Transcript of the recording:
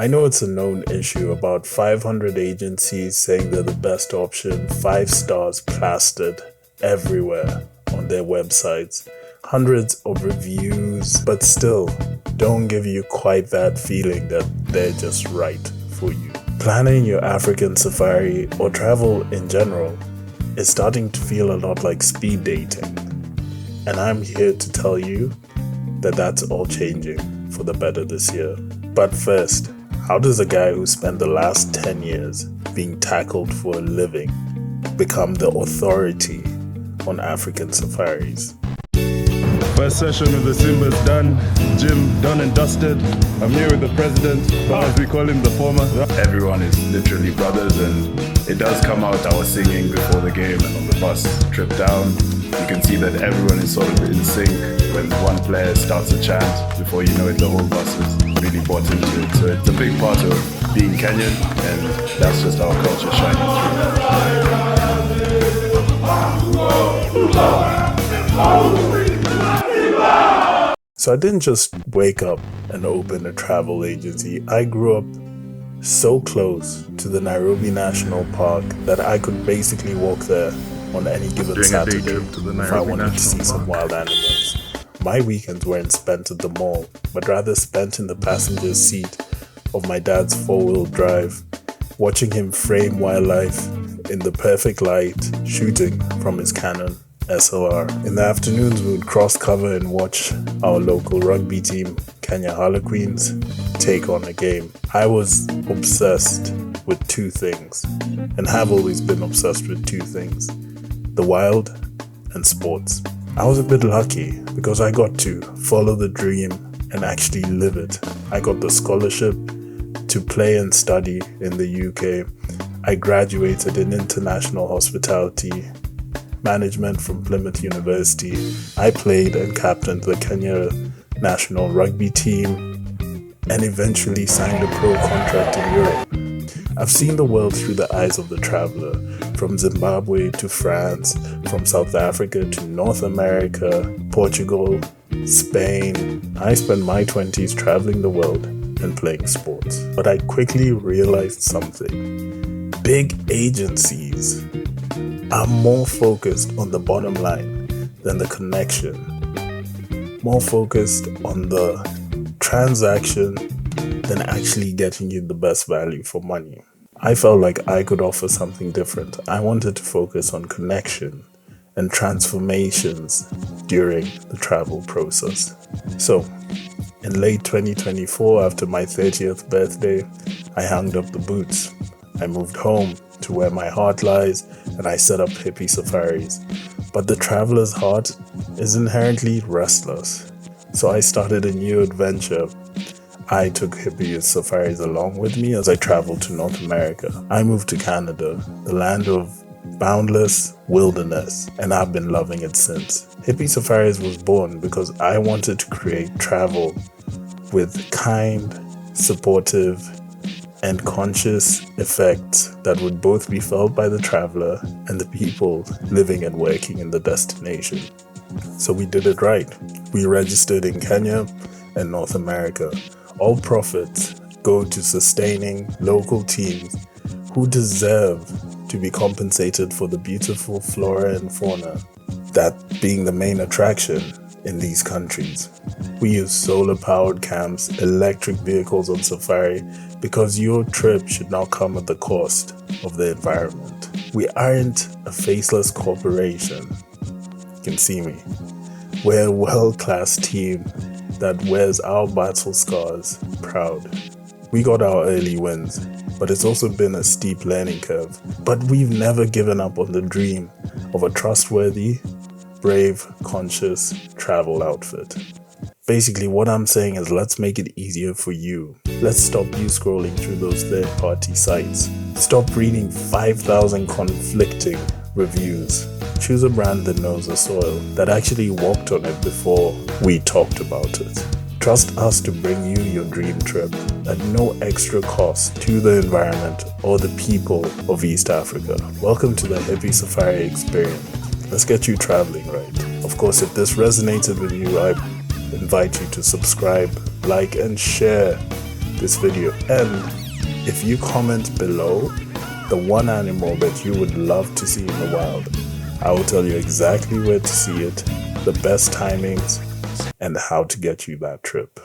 I know it's a known issue, about 500 agencies saying they're the best option, 5 stars plastered everywhere on their websites, hundreds of reviews, but still don't give you quite that feeling that they're just right for you. Planning your African safari or travel in general is starting to feel a lot like speed dating. And I'm here to tell you that that's all changing for the better this year. But first, how does a guy who spent the last 10 years being tackled for a living become the authority on African safaris? First session with the Simba's done. Gym done and dusted. I'm here with the president, but as we call him, the former. Everyone is literally brothers, and it does come out. I was singing before the game on the bus trip down. You can see that everyone is sort of in sync. When one player starts a chant, before you know it, the whole bus is really bought into it. So it's a big part of being Kenyan, and that's just our culture shining through. So I didn't just wake up and open a travel agency. I grew up so close to the Nairobi National Park that I could basically walk there on any given Saturday if I wanted to see some wild animals. My weekends weren't spent at the mall, but rather spent in the passenger seat of my dad's 4-wheel drive, watching him frame wildlife in the perfect light, shooting from his Canon SLR. In the afternoons, we would cross cover and watch our local rugby team, Kenya Harlequins, take on a game. I was obsessed with two things, and have always been obsessed with two things: the wild and sports. I was a bit lucky because I got to follow the dream and actually live it. I got the scholarship to play and study in the UK. I graduated in international hospitality management from Plymouth University. I played and captained the Kenya national rugby team and eventually signed a pro contract in Europe. I've seen the world through the eyes of the traveler, from Zimbabwe to France, from South Africa to North America, Portugal, Spain. I spent my 20s traveling the world and playing sports. But I quickly realized something. Big agencies are more focused on the bottom line than the connection, more focused on the transaction than actually getting you the best value for money. I felt like I could offer something different. I wanted to focus on connection and transformations during the travel process. So, in late 2024, after my 30th birthday, I hung up the boots. I moved home to where my heart lies, and I set up Hippy Safaris. But the traveler's heart is inherently restless. So I started a new adventure. I took Hippy Safaris along with me as I traveled to North America. I moved to Canada, the land of boundless wilderness, and I've been loving it since. Hippy Safaris was born because I wanted to create travel with kind, supportive, and conscious effects that would both be felt by the traveler and the people living and working in the destination. So we did it right. We registered in Kenya and North America. All profits go to sustaining local teams who deserve to be compensated for the beautiful flora and fauna, that being the main attraction in these countries. We use solar-powered camps, electric vehicles on safari, because your trip should not come at the cost of the environment. We aren't a faceless corporation. You can see me. We're a world-class team that wears our battle scars proud. We got our early wins, but it's also been a steep learning curve. But we've never given up on the dream of a trustworthy, brave, conscious travel outfit. Basically, what I'm saying is, let's make it easier for you. Let's stop you scrolling through those third-party sites. Stop reading 5,000 conflicting reviews. Choose a brand that knows the soil, that actually walked on it before we talked about it. Trust us to bring you your dream trip at no extra cost to the environment or the people of East Africa. Welcome to the Hippy Safari experience. Let's get you traveling right. Of course, if this resonated with you, I invite you to subscribe, like, and share this video. And if you comment below the one animal that you would love to see in the wild, I will tell you exactly where to see it, the best timings, and how to get you that trip.